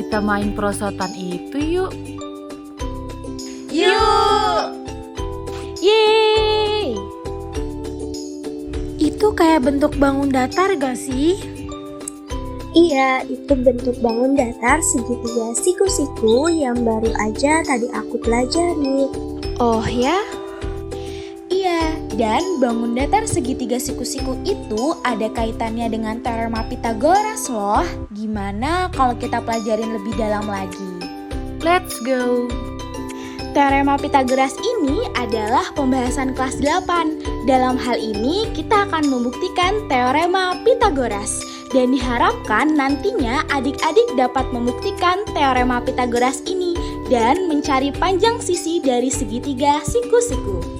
kita main perosotan itu yuk. Yuk! Yeay! Itu kayak bentuk bangun datar gak sih? Iya, itu bentuk bangun datar segitiga siku-siku yang baru aja tadi aku pelajari. Oh ya? Iya, dan bangun datar segitiga siku-siku itu ada kaitannya dengan teorema Pythagoras loh. Gimana kalau kita pelajarin lebih dalam lagi? Let's go! Teorema Pythagoras ini adalah pembahasan kelas 8. Dalam hal ini kita akan membuktikan teorema Pythagoras. Dan diharapkan nantinya adik-adik dapat membuktikan teorema Pythagoras ini dan mencari panjang sisi dari segitiga siku-siku.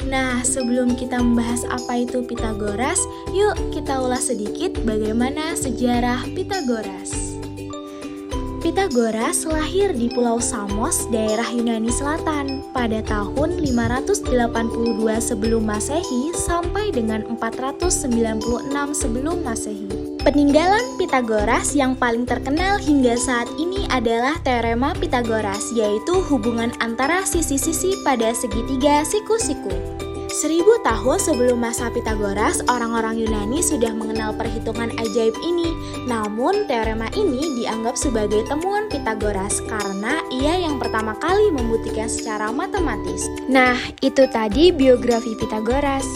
Nah, sebelum kita membahas apa itu Pythagoras, yuk kita ulas sedikit bagaimana sejarah Pythagoras. Pythagoras lahir di Pulau Samos, daerah Yunani Selatan pada tahun 582 sebelum Masehi sampai dengan 496 sebelum Masehi. Peninggalan Pythagoras yang paling terkenal hingga saat ini adalah teorema Pythagoras, yaitu hubungan antara sisi-sisi pada segitiga siku-siku. 1000 tahun sebelum masa Pythagoras, orang-orang Yunani sudah mengenal perhitungan ajaib ini. Namun, teorema ini dianggap sebagai temuan Pythagoras karena ia yang pertama kali membuktikan secara matematis. Nah, itu tadi biografi Pythagoras.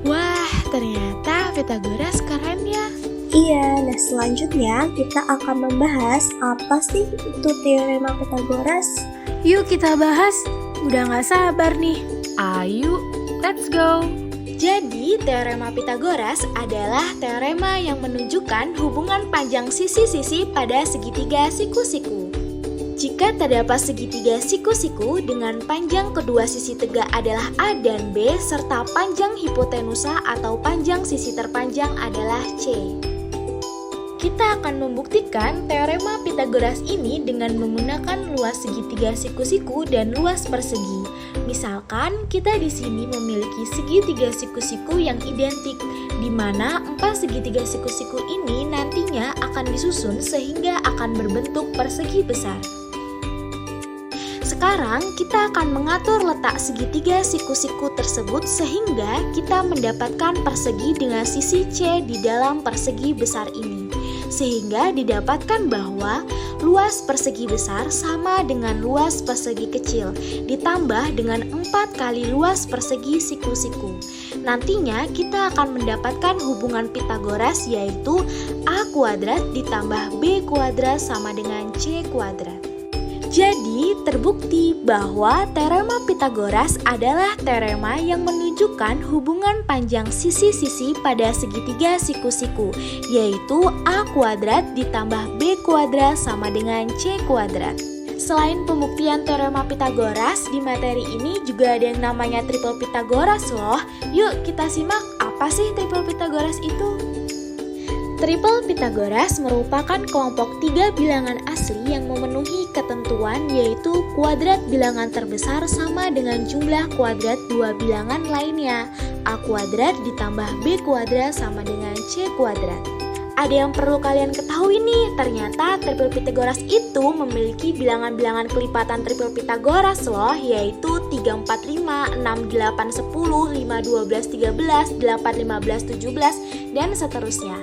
Wah, ternyata Pythagoras keren ya. Iya, nah selanjutnya kita akan membahas apa sih itu teorema Pythagoras. Yuk kita bahas, udah gak sabar nih. Ayo, let's go! Jadi, teorema Pythagoras adalah teorema yang menunjukkan hubungan panjang sisi-sisi pada segitiga siku-siku. Jika terdapat segitiga siku-siku dengan panjang kedua sisi tegak adalah A dan B, serta panjang hipotenusa atau panjang sisi terpanjang adalah C. Kita akan membuktikan teorema Pythagoras ini dengan menggunakan luas segitiga siku-siku dan luas persegi. Misalkan kita di sini memiliki segitiga siku-siku yang identik, di mana 4 segitiga siku-siku ini nantinya akan disusun sehingga akan berbentuk persegi besar. Sekarang kita akan mengatur letak segitiga siku-siku tersebut sehingga kita mendapatkan persegi dengan sisi C di dalam persegi besar ini. Sehingga didapatkan bahwa luas persegi besar sama dengan luas persegi kecil ditambah dengan 4 kali luas persegi siku-siku. Nantinya kita akan mendapatkan hubungan Pythagoras yaitu A kuadrat ditambah B kuadrat sama dengan C kuadrat. Jadi, terbukti bahwa teorema Pythagoras adalah teorema yang menunjukkan hubungan panjang sisi-sisi pada segitiga siku-siku, yaitu A kuadrat ditambah B kuadrat sama dengan C kuadrat. Selain pembuktian teorema Pythagoras, di materi ini juga ada yang namanya triple Pythagoras loh. Yuk kita simak apa sih triple Pythagoras itu? Triple Pythagoras merupakan kelompok 3 bilangan asli yang memenuhi ketentuan yaitu kuadrat bilangan terbesar sama dengan jumlah kuadrat 2 bilangan lainnya. A kuadrat ditambah B kuadrat sama dengan C kuadrat. Ada yang perlu kalian ketahui nih, ternyata triple Pythagoras itu memiliki bilangan-bilangan kelipatan triple Pythagoras loh, yaitu 3, 4, 5, 6, 8, 10, 5, 12, 13, 8, 15, 17, dan seterusnya.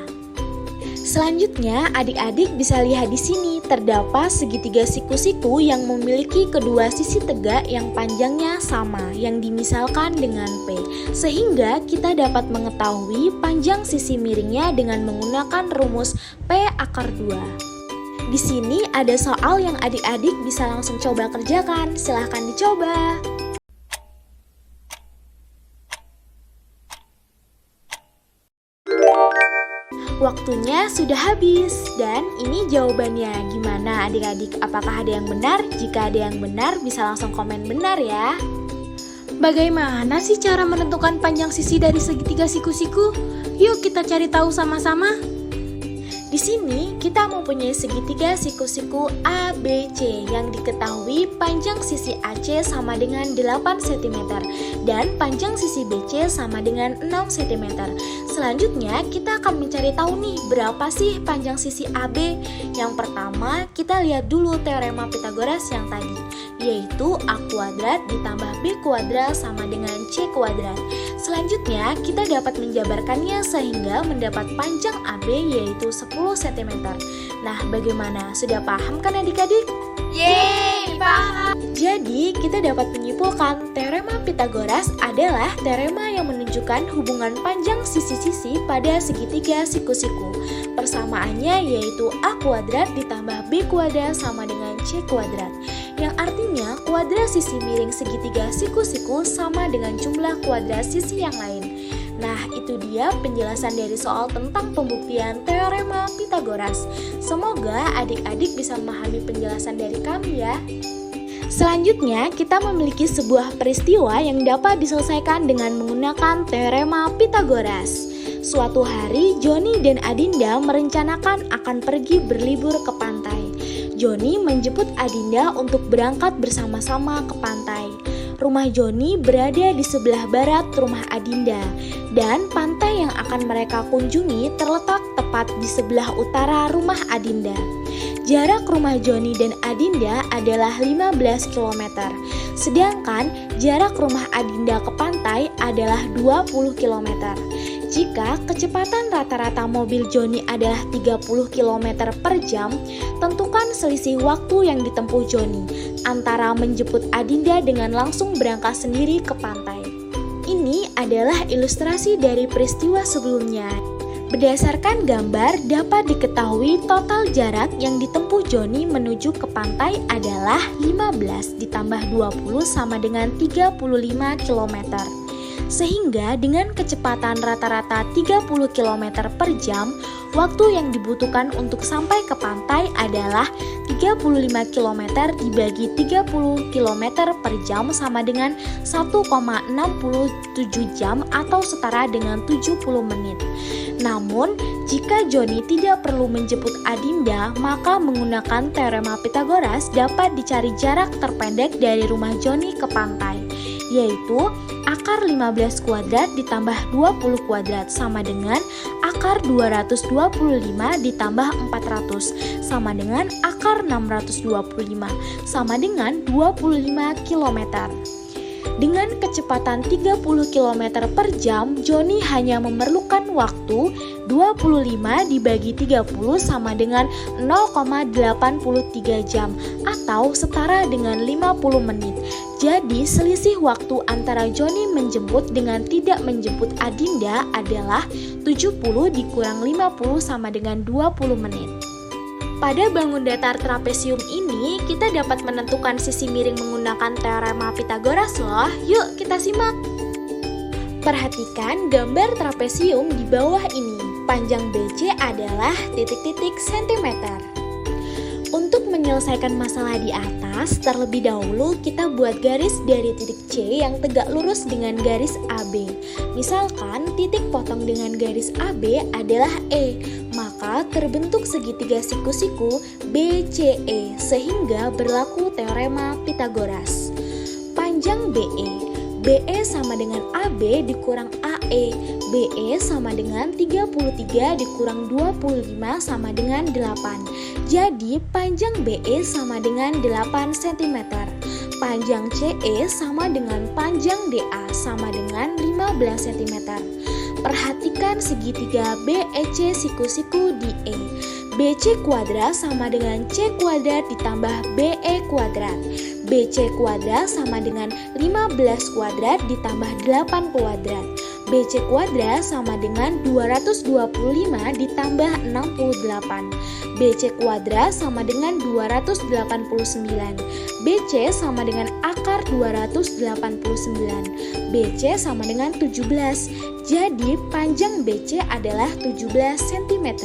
Selanjutnya, adik-adik bisa lihat di sini terdapat segitiga siku-siku yang memiliki kedua sisi tegak yang panjangnya sama, yang dimisalkan dengan P, sehingga kita dapat mengetahui panjang sisi miringnya dengan menggunakan rumus P akar 2. Di sini ada soal yang adik-adik bisa langsung coba kerjakan, silahkan dicoba. Waktunya sudah habis dan ini jawabannya. Gimana adik-adik? Apakah ada yang benar? Jika ada yang benar bisa langsung komen benar ya. Bagaimana sih cara menentukan panjang sisi dari segitiga siku-siku? Yuk kita cari tahu sama-sama. Di sini kita mempunyai segitiga siku-siku ABC yang diketahui panjang sisi AC sama dengan 8 cm dan panjang sisi BC sama dengan 6 cm. Selanjutnya, kita akan mencari tahu nih berapa sih panjang sisi AB. Yang pertama, kita lihat dulu teorema Pythagoras yang tadi, yaitu A kuadrat ditambah B kuadrat sama dengan C kuadrat. Selanjutnya, kita dapat menjabarkannya sehingga mendapat panjang AB yaitu 10 cm. Nah, bagaimana? Sudah paham kan adik-adik? Yeay, paham. Jadi, kita dapat menyimpulkan teorema Pythagoras adalah teorema yang menunjukkan hubungan panjang sisi-sisi pada segitiga siku-siku. Persamaannya yaitu A kuadrat ditambah B kuadrat sama dengan C kuadrat. Yang artinya kuadrat sisi miring segitiga siku-siku sama dengan jumlah kuadrat sisi yang lain. Nah, itu dia penjelasan dari soal tentang pembuktian teorema Pythagoras. Semoga adik-adik bisa memahami penjelasan dari kami ya. Selanjutnya, kita memiliki sebuah peristiwa yang dapat diselesaikan dengan menggunakan teorema Pythagoras. Suatu hari, Joni dan Adinda merencanakan akan pergi berlibur ke pantai. Joni menjemput Adinda untuk berangkat bersama-sama ke pantai. Rumah Joni berada di sebelah barat rumah Adinda, dan pantai yang akan mereka kunjungi terletak tepat di sebelah utara rumah Adinda. Jarak rumah Joni dan Adinda adalah 15 km, sedangkan jarak rumah Adinda ke pantai adalah 20 km. Jika kecepatan rata-rata mobil Joni adalah 30 km per jam, tentukan selisih waktu yang ditempuh Joni antara menjemput Adinda dengan langsung berangkat sendiri ke pantai. Ini adalah ilustrasi dari peristiwa sebelumnya. Berdasarkan gambar, dapat diketahui total jarak yang ditempuh Joni menuju ke pantai adalah 15 ditambah 20 sama dengan 35 km. Sehingga dengan kecepatan rata-rata 30 km per jam, waktu yang dibutuhkan untuk sampai ke pantai adalah 35 km dibagi 30 km per jam sama dengan 1,67 jam atau setara dengan 70 menit. Namun, jika Joni tidak perlu menjemput Adinda, maka menggunakan teorema Pythagoras dapat dicari jarak terpendek dari rumah Joni ke pantai, yaitu akar 15 kuadrat ditambah 20 kuadrat sama dengan akar 225 ditambah 400 sama dengan akar 625 sama dengan 25 km. Dengan kecepatan 30 km per jam, Joni hanya memerlukan waktu 25 dibagi 30 sama dengan 0,83 jam atau setara dengan 50 menit. Jadi selisih waktu antara Joni menjemput dengan tidak menjemput Adinda adalah 70 dikurang 50 sama dengan 20 menit. Pada bangun datar trapesium ini, kita dapat menentukan sisi miring menggunakan teorema Pythagoras loh. Yuk kita simak. Perhatikan gambar trapesium di bawah ini. Panjang BC adalah titik-titik sentimeter. Untuk menyelesaikan masalah di atas, terlebih dahulu kita buat garis dari titik C yang tegak lurus dengan garis AB. Misalkan titik potong dengan garis AB adalah E, maka terbentuk segitiga siku-siku BCE sehingga berlaku teorema Pythagoras. Panjang BE sama dengan AB dikurang AE. BE sama dengan 33 dikurang 25 sama dengan 8. Jadi panjang BE sama dengan 8 cm. Panjang CE sama dengan panjang DA sama dengan 15 cm. Perhatikan segitiga BEC siku-siku di E. BC kuadrat sama dengan C kuadrat ditambah BE kuadrat. BC kuadrat sama dengan 15 kuadrat ditambah 8 kuadrat. BC kuadrat sama dengan 225 ditambah 68. BC kuadrat sama dengan 289. BC sama dengan akar 289. BC sama dengan 17. Jadi panjang BC adalah 17 cm.